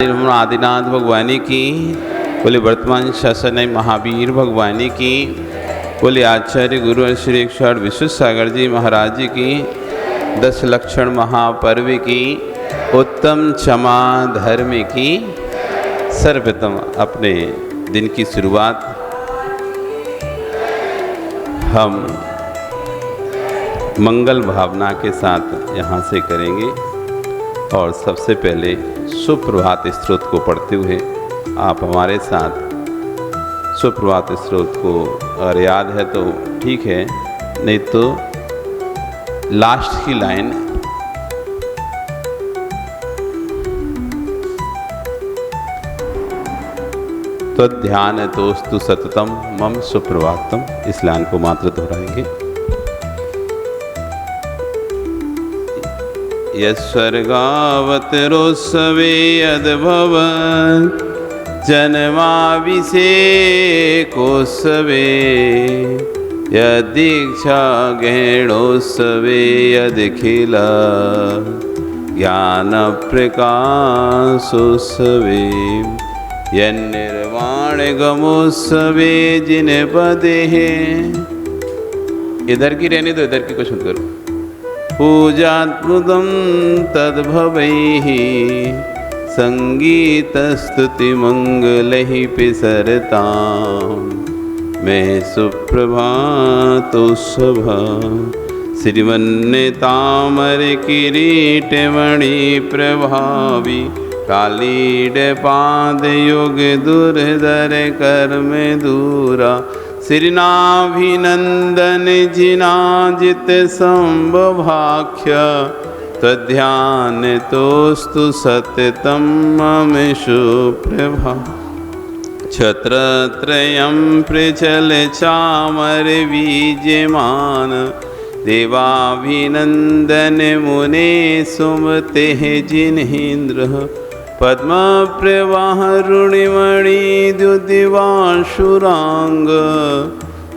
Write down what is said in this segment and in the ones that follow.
आदिनाथ भगवानी की, बोले वर्तमान शासन महावीर भगवानी की, बोले आचार्य गुरु श्री 108 विश्व सागर जी महाराज जी की, 10 लक्षण महापर्व की, उत्तम क्षमा धर्म की। सर्वप्रथम अपने दिन की शुरुआत हम मंगल भावना के साथ यहाँ से करेंगे और सबसे पहले सुप्रभात स्त्रोत को पढ़ते हुए आप हमारे साथ सुप्रभात स्त्रोत को अगर याद है तो ठीक है, नहीं तो लास्ट की लाइन तो ध्यान तोस्तु सततम मम सुप्रभातम, इस लाइन को मात्र दोहराएंगे। यस्वर्गावतरोत्सवे यद्भवन् जन्माभिषेकोत्सवे यदीक्षाग्रहणोत्सवे यदखिल ज्ञानप्रकाशोत्सवे यन्निर्वाणगमोत्सवे जिनपदे। इधर की रहने दो, इधर की को सुन करो। पूजात्मुदं तद्भवैः संगीतस्तुतिमङ्गलैः पिसरतां मे सुप्रभातोत्सवः श्रीमन्नतामरकिरीटमणिप्रभावी कालीडपादयुगदुर्धर कर्म दूरा श्रीनाभिनंदन जिनाजित संभवाख्य तद्ध्यान तोस्तु सततं मम सुप्रभा। छत्रत्रयं प्रचल चामर विजयमान देवाभिनंदन मुने सुमते जिनेन्द्र पद्म प्रवाह रुणिमणि द्युतिवाशुरांग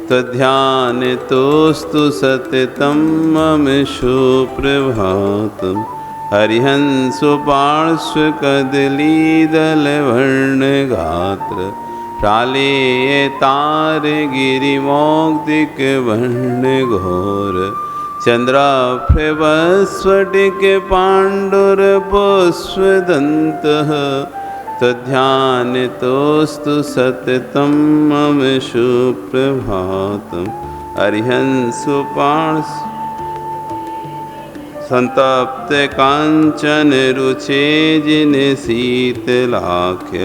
तद्ध्यान तोस्तु सततं मम सुप्रभातम्। हरिहंसो पार्श्व कदलीदलवर्ण गात्र प्रालेय तार गिरिमौक्तिक वर्ण घोर चंद्राभ्रवस्फटिक पाण्डुरपुष्पदन्तः तद्ध्यान तोस्तु सततं मम सुप्रभातम्। अरिहंसो पार्श्व संतप्त कांचन रुचे जिन शीतलाख्य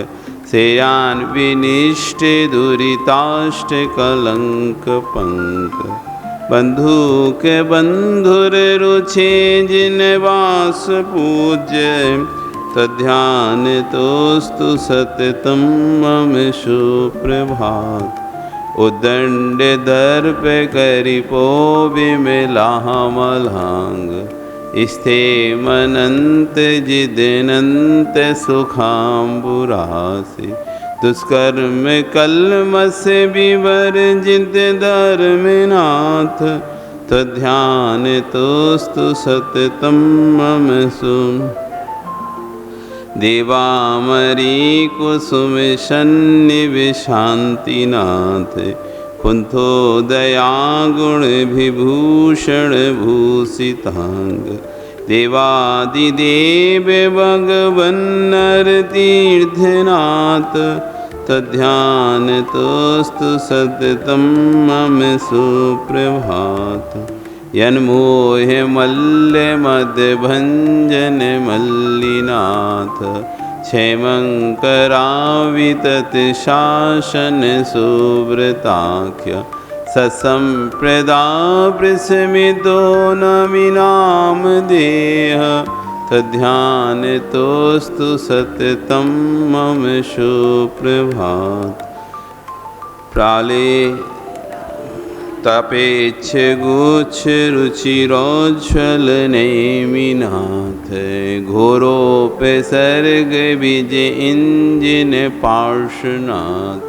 सेयान विनिष्ट दुरिताष्ट कलंक पंक बंधु के बंधुर रुचे जिन वास पूज्य तद्ध्यान तोस्तु सततं मम सुप्रभात। उदंड दर्प करिपो विमलामलांग स्थे मनंत जिदनंत सुखाम्बुरासि दुष्कर्म कलमस विवर्जित धर्मनाथ तद्ध्यान तोस्तु सततं मम सुम। देवामरी कुसुम सन्निव शांतिनाथ कुंथो दया गुण विभूषण भूषितांग देवादिदेव भगवन् नर तीर्थनाथ तद्ध्यान तोस्तु सततं मम सुप्रभात। यन्मोह मल्ल मदभंजन मल्लिनाथ क्षेमंकरावितत शासन सुव्रताख्य ससंप्रदा प्रस्मितो नमिनाम देह तद्ध्यान तोस्तु सततं मम सुप्रभात। प्राले तपेच्छ गुच्छ रुचिरोज्ज्वल नैमिनाथ घोरोपसर्ग विजय इंजिन पार्श्वनाथ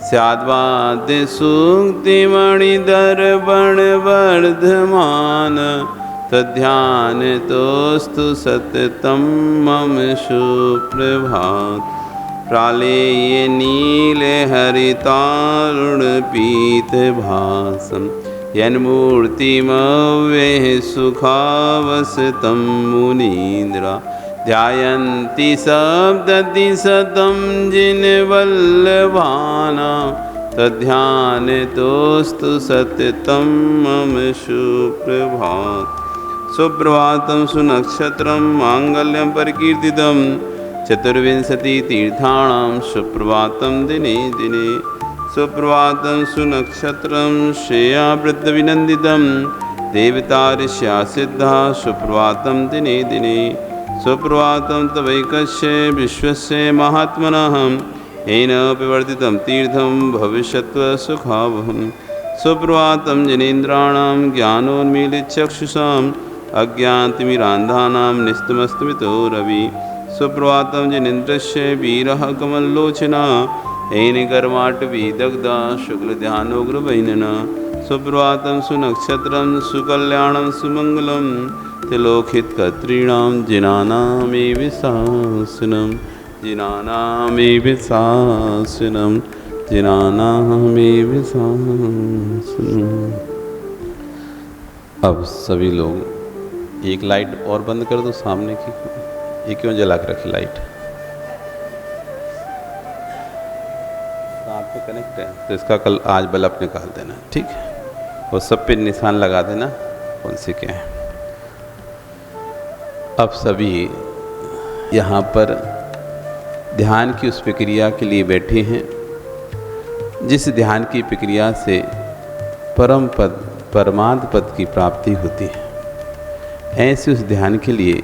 स्याद्वाद सूक्तिमणिधर बण वर्धमान तद्ध्यानतोऽस्तु सततं मम सुप्रभात। प्रालेये नीले हरितारुणपीतभासं यन्मूर्तिमव्यः सुखावसतं मुनीन्द्रा ध्यायन्ति सप्ततिशतं जिनवल्लभानां तद्ध्यानतोऽस्तु सततं मम सुप्रभात। सुप्रभातं सुनक्षत्रं माङ्गल्यं परिकीर्तितं चतुर्विंशतितीर्थाणां सुप्रभातं दिने दिने। सुप्रभातं सुनक्षत्रं श्रेयावृद्धविनन्दितं देवता ऋष्या सिद्धा सुप्रभातं दिने दिने। सुप्रभातं तवैकस्य विश्वस्य महात्मनः येन विवर्तितं तीर्थं भविष्यत्वसुखावहम्। सुप्रभातं जनेन्द्राणां ज्ञानोन्मीलितचक्षुषाम् अज्ञानतिमिरान्धानां निस्तमस्तमितो रवि। सुप्रभातं जनेन्द्रस्य वीरः कमललोचना येन कर्माटवीदग्धा शुक्लध्यानोग्रवैनना। सुप्रभातं सुनक्षत्रं सुकल्याणं सुमङ्गलं त्रिलोकितकर्तॄणां जिनानामेव शासनं जिनानामेव शासनं जिनानामेव शासनं। अब सभी लोग एक लाइट और बंद कर दो सामने की। ये क्यों जला के रखी लाइट? आप पे कनेक्ट है तो इसका कल आज बल्ब निकाल देना, ठीक है? और सब पे निशान लगा देना कौन से क्या है। अब सभी यहाँ पर ध्यान की उस प्रक्रिया के लिए बैठे हैं जिस ध्यान की प्रक्रिया से परम पद परमार्थ पद की प्राप्ति होती है। ऐसे उस ध्यान के लिए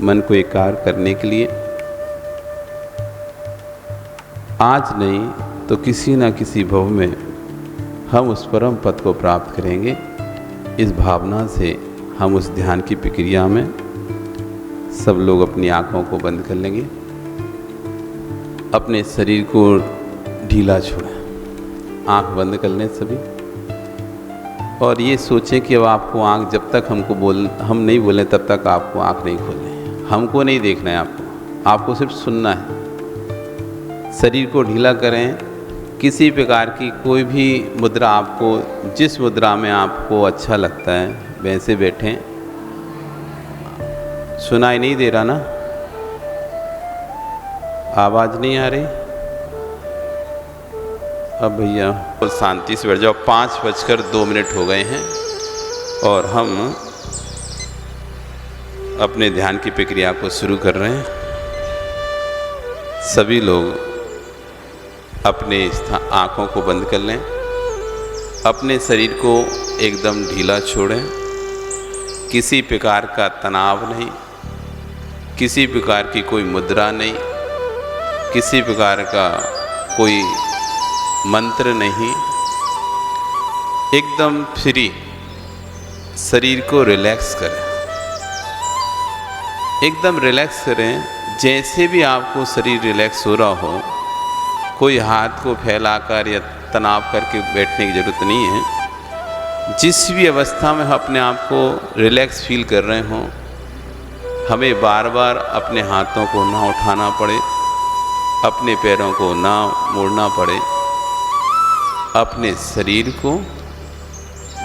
मन को एकाग्र करने के लिए आज नहीं तो किसी न किसी भव में हम उस परम पद को प्राप्त करेंगे। इस भावना से हम उस ध्यान की प्रक्रिया में सब लोग अपनी आँखों को बंद कर लेंगे, अपने शरीर को ढीला छोड़ें, आँख बंद कर लें सभी। और ये सोचें कि अब आपको आँख जब तक हम नहीं बोलें तब तक आपको आँख नहीं खोलनी है। हमको नहीं देखना है, आपको सिर्फ सुनना है। शरीर को ढीला करें। किसी प्रकार की कोई भी मुद्रा आपको जिस मुद्रा में आपको अच्छा लगता है वैसे बैठें। सुनाई नहीं दे रहा ना? आवाज़ नहीं आ रही? अब भैया और शांति से बैठ जाओ। 5:02 हो गए हैं और हम अपने ध्यान की प्रक्रिया को शुरू कर रहे हैं। सभी लोग अपने आँखों को बंद कर लें, अपने शरीर को एकदम ढीला छोड़ें। किसी प्रकार का तनाव नहीं, किसी प्रकार की कोई मुद्रा नहीं, किसी प्रकार का कोई मंत्र नहीं, एकदम फ्री शरीर को रिलैक्स करें। एकदम रिलैक्स करें। जैसे भी आपको शरीर रिलैक्स हो रहा हो, कोई हाथ को फैलाकर या तनाव करके बैठने की ज़रूरत नहीं है। जिस भी अवस्था में अपने आप को रिलैक्स फील कर रहे हों, हमें बार बार अपने हाथों को ना उठाना पड़े, अपने पैरों को ना मोड़ना पड़े। अपने शरीर को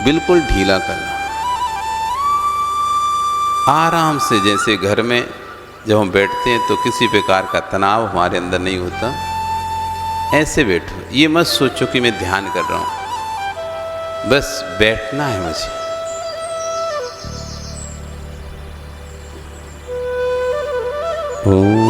बिल्कुल ढीला करना, आराम से। जैसे घर में जब हम बैठते हैं तो किसी प्रकार का तनाव हमारे अंदर नहीं होता, ऐसे बैठो। ये मत सोचो कि मैं ध्यान कर रहा हूँ, बस बैठना है मुझे। ओम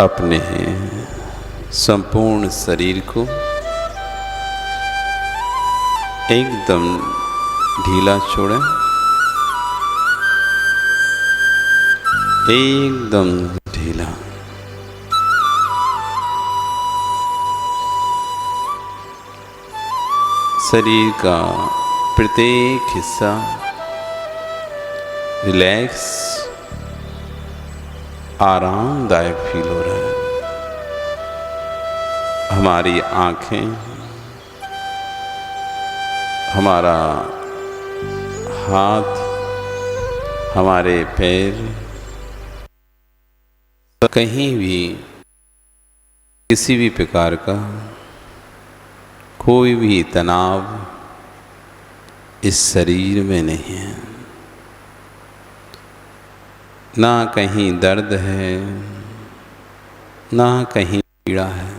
अपने संपूर्ण शरीर को एकदम ढीला छोड़ें, एकदम ढीला। शरीर का प्रत्येक हिस्सा रिलैक्स, आरामदायक फील हो रहा है। हमारी आँखें, हमारा हाथ, हमारे पैर, कहीं भी किसी भी प्रकार का कोई भी तनाव इस शरीर में नहीं है। ना कहीं दर्द है, ना कहीं पीड़ा है।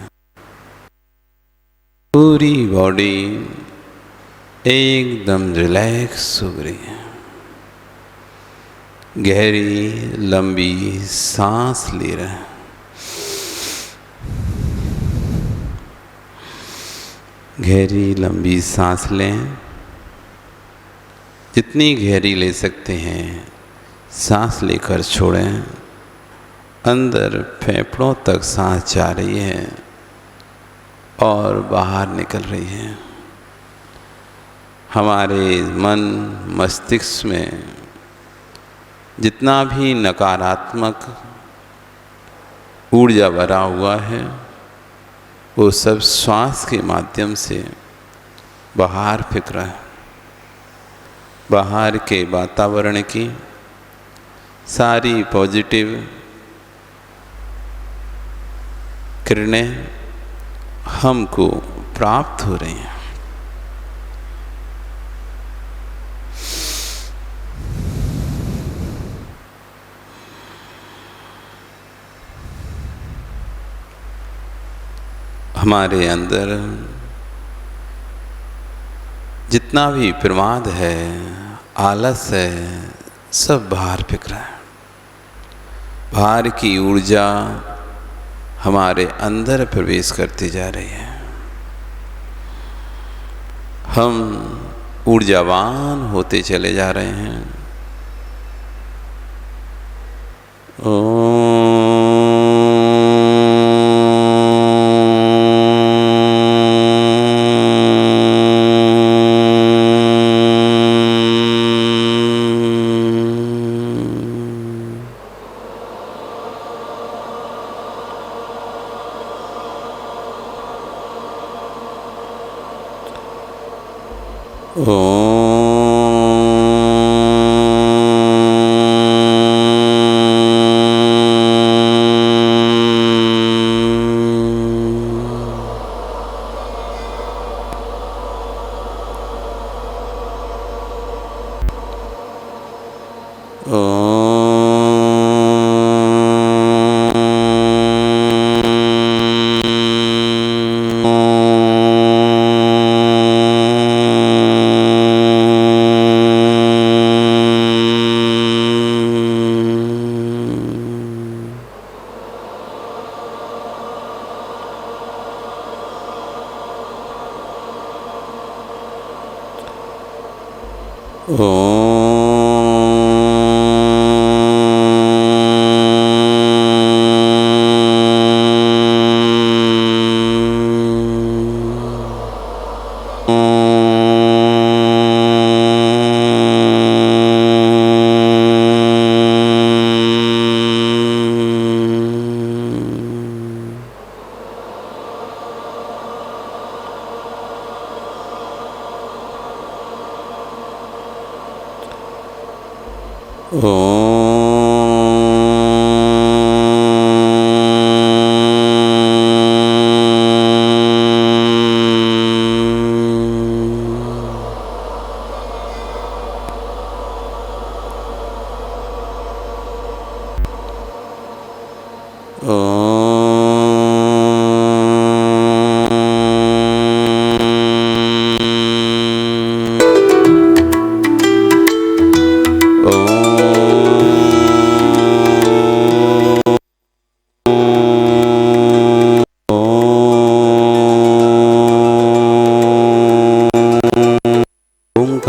पूरी बॉडी एकदम रिलैक्स हो गई है। गहरी लंबी सांस ले रहे हैं। गहरी लंबी सांस लें, जितनी गहरी ले सकते हैं सांस लेकर छोड़ें। अंदर फेफड़ों तक सांस जा रही है और बाहर निकल रही है। हमारे मन मस्तिष्क में जितना भी नकारात्मक ऊर्जा भरा हुआ है वो सब श्वास के माध्यम से बाहर फेंक रहा है। बाहर के वातावरण की सारी पॉजिटिव किरणें हमको प्राप्त हो रही हैं। हमारे अंदर जितना भी प्रमाद है, आलस है, सब बाहर फेंक रहा है। बाहर की ऊर्जा हमारे अंदर प्रवेश करती जा रही है। हम ऊर्जावान होते चले जा रहे हैं। ओम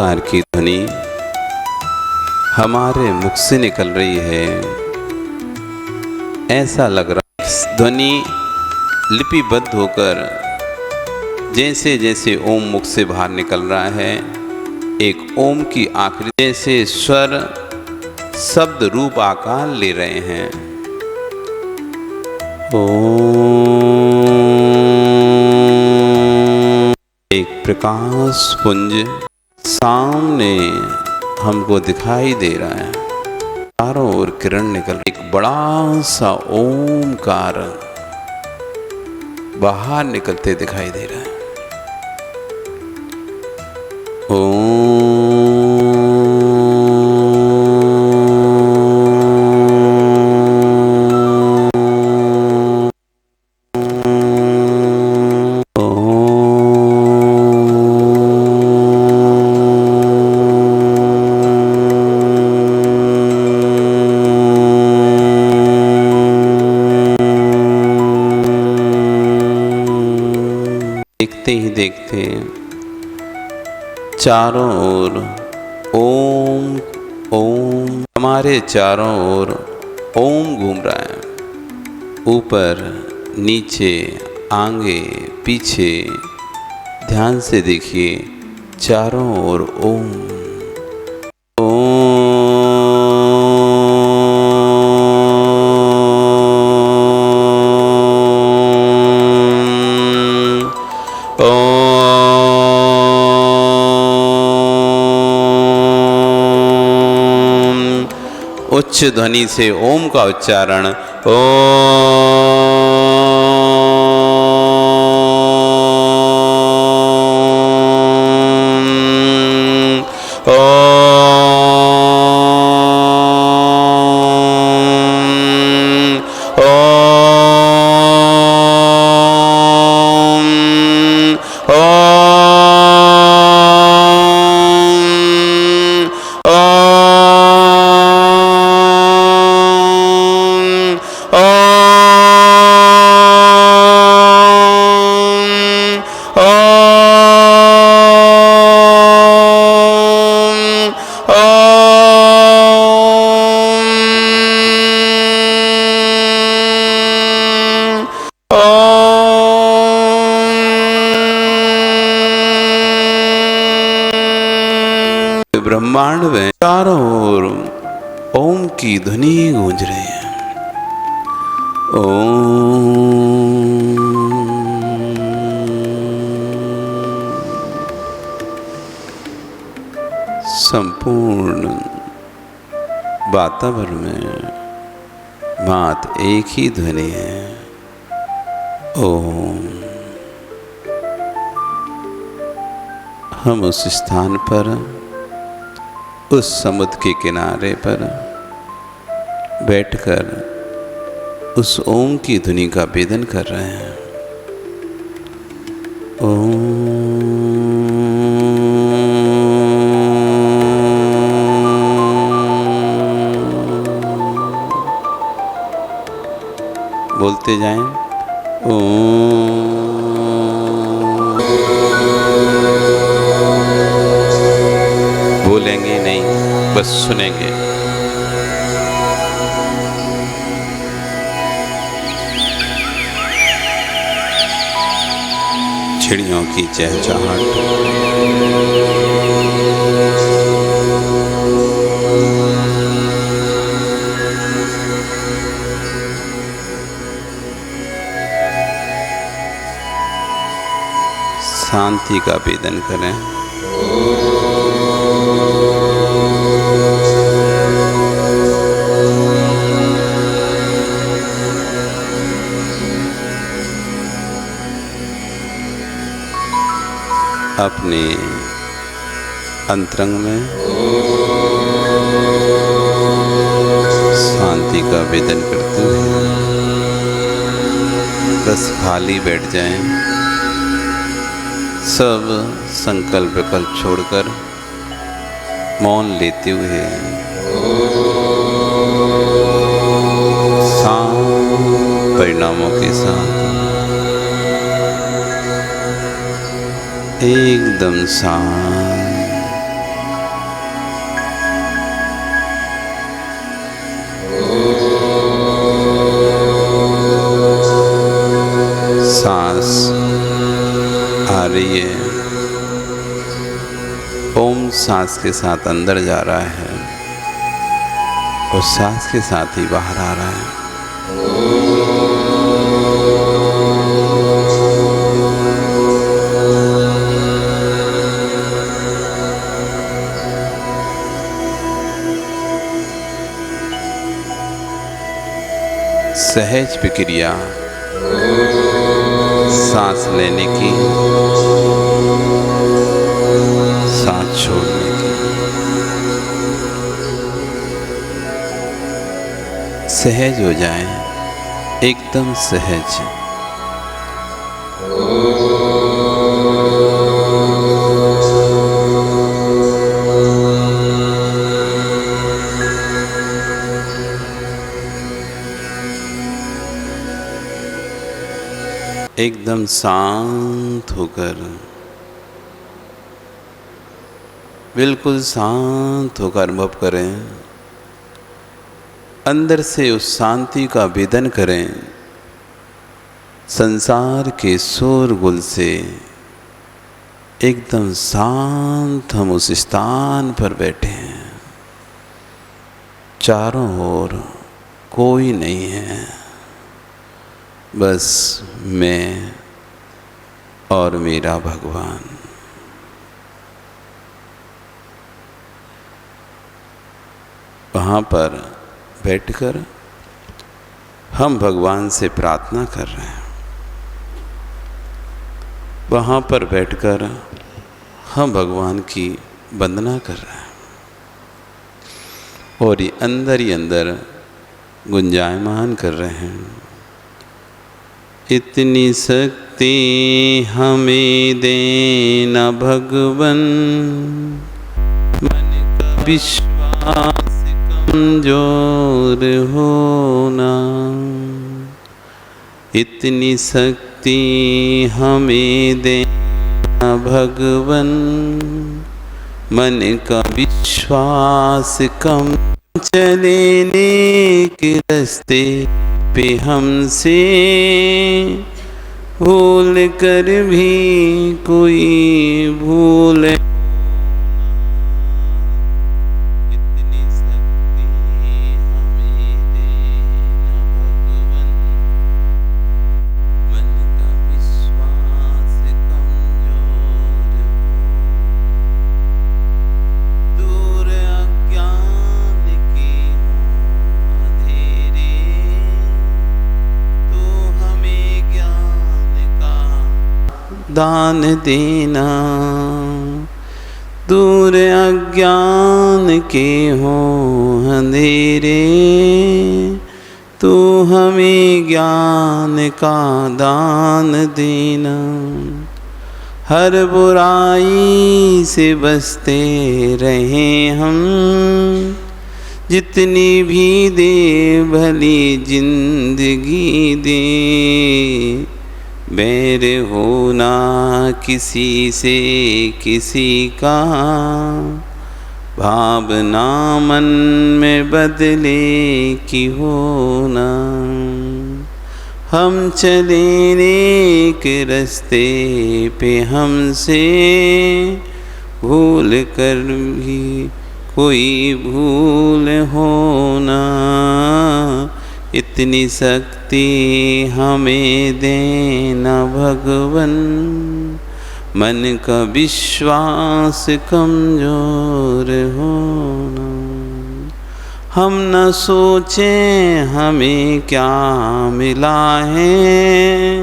ओंकार की ध्वनि हमारे मुख से निकल रही है। ऐसा लग रहा है ध्वनि लिपिबद्ध होकर जैसे जैसे ओम मुख से बाहर निकल रहा है, एक ओम की आकृति जैसे स्वर शब्द रूप आकार ले रहे हैं। ओम एक प्रकाश पुंज सामने हमको दिखाई दे रहा है। चारों ओर किरण निकल, एक बड़ा सा ओमकार बाहर निकलते दिखाई दे रहा है। देखते ही देखते चारों ओर ओम ओम, हमारे चारों ओर ओम घूम रहा है। ऊपर नीचे आगे पीछे ध्यान से देखिए, चारों ओर ओम उच्च ध्वनि से ओम का उच्चारण ब्रह्मांड में चारों ओर ओम की ध्वनि गूंज रही है। ओम संपूर्ण वातावरण में मात एक ही ध्वनि है, ओम। हम उस स्थान पर, उस समुद्र के किनारे पर बैठकर उस ओम की ध्वनि का वेदन कर रहे हैं। ओम बोलते जाएं, ओम। बोलेंगे नहीं, बस सुनेंगे। चिड़ियों की चहचहाट, शांति का वेदन करें। अपने अंतरंग में शांति का वेदन करते हुए बस खाली बैठ जाएं। सब संकल्प विकल्प छोड़कर मौन लेते हुए शांत परिणामों के साथ एकदम शांत ओम सांस के साथ अंदर जा रहा है और सांस के साथ ही बाहर आ रहा है। सहज प्रक्रिया सांस लेने की, सांस छोड़ने की। सहज हो जाए, एकदम सहज। एकदम शांत होकर, बिल्कुल शांत होकर अनुभव करें। अंदर से उस शांति का वेदन करें। संसार के शोरगुल से एकदम शांत हम उस स्थान पर बैठे हैं। चारों ओर कोई नहीं है, बस मैं और मेरा भगवान। वहाँ पर बैठकर हम भगवान से प्रार्थना कर रहे हैं। वहाँ पर बैठकर हम भगवान की वंदना कर रहे हैं और ये अंदर ही अंदर गुंजायमान कर रहे हैं। इतनी शक्ति हमें देना भगवन, मन का विश्वास कमजोर होना। इतनी शक्ति हमें देना भगवन, मन का विश्वास कम चलेने के रास्ते पे हमसे भूल कर भी कोई भूल। इतनी शक्ति हमें देना भगवन, मन का विश्वास कमजोर हो। दूर अज्ञान के अंधेरे, दान देना। दूर अज्ञान के हो अंधेरे, तू हमें ज्ञान का दान देना। हर बुराई से बचते रहें हम, जितनी भी दे भली जिंदगी दे। बैर होना किसी से किसी का, भावना मन में बदले की होना। हम चले नेक रास्ते पे हमसे भूल कर भी कोई भूल होना। इतनी शक्ति हमें देना भगवन, मन का विश्वास कमजोर होना। हम न सोचें हमें क्या मिला है,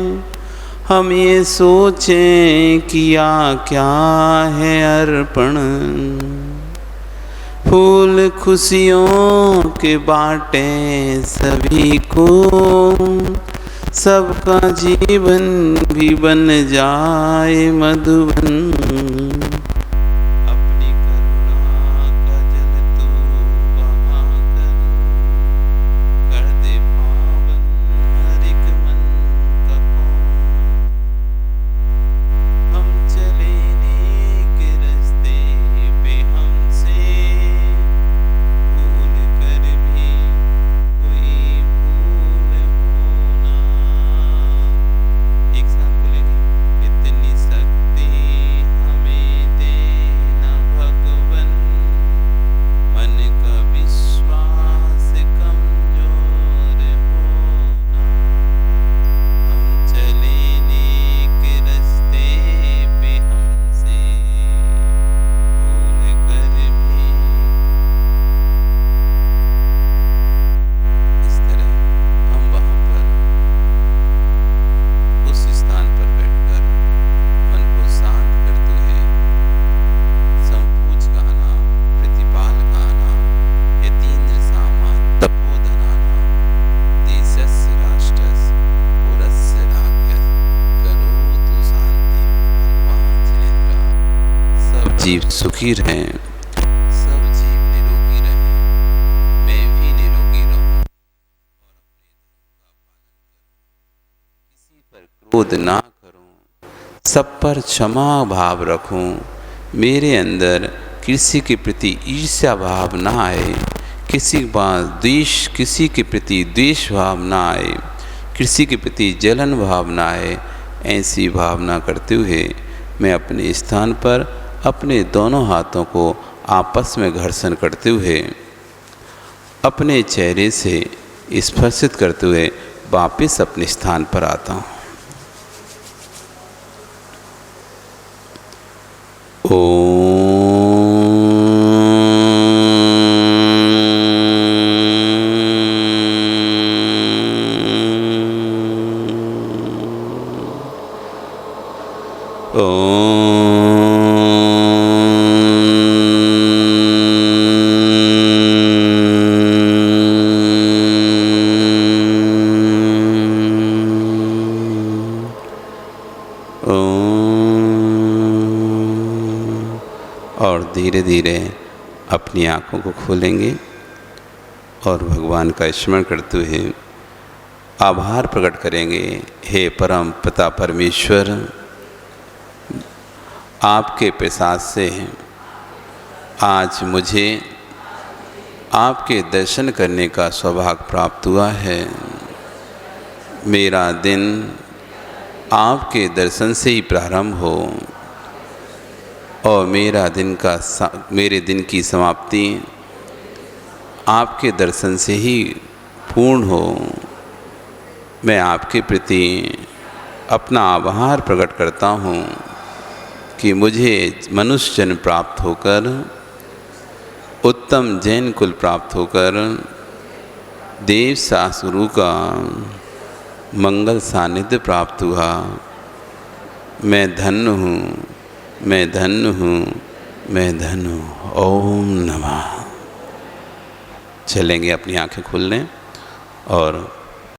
हम ये सोचें किया क्या है अर्पण। फूल खुशियों के बाटे सभी को, सबका जीवन भी बन जाए मधुबन। अपनी करुणा का जल तू बहा कर दे पावन हर एक मन का कोना। हम चले नेक रास्ते पे हमसे भूल कर भी कोई भूल होना। एक साथ बोलेंगे। इतनी शक्ति हमें सुखी रहें, सब जीव निरोगी रहें, मैं भी निरोगी रहूं और अपने धर्म का पालन करूं, किसी पर क्रोध ना करूं, सब पर क्षमा भाव रखूं, मेरे अंदर किसी के प्रति ईर्ष्या भाव ना आए, किसी के प्रति द्वेष भाव ना आए, किसी के प्रति जलन भाव ना आए। ऐसी भावना करते हुए मैं अपने स्थान पर अपने दोनों हाथों को आपस में घर्षण करते हुए अपने चेहरे से स्पर्शित करते हुए वापस अपने स्थान पर आता हूँ। और धीरे धीरे अपनी आँखों को खोलेंगे और भगवान का स्मरण करते हुए आभार प्रकट करेंगे। हे परम पिता परमेश्वर, आपके प्रसाद से आज मुझे आपके दर्शन करने का सौभाग्य प्राप्त हुआ है। मेरा दिन आपके दर्शन से ही प्रारंभ हो और मेरे दिन की समाप्ति आपके दर्शन से ही पूर्ण हो। मैं आपके प्रति अपना आभार प्रकट करता हूँ कि मुझे मनुष्य जन्म प्राप्त होकर, उत्तम जैन कुल प्राप्त होकर देव शास्त्रु का मंगल सानिध्य प्राप्त हुआ। मैं धन्य हूँ, मैं धन्य हूँ, मैं धन्य हूँ। ओम नमः। चलेंगे अपनी आंखें खोल लें और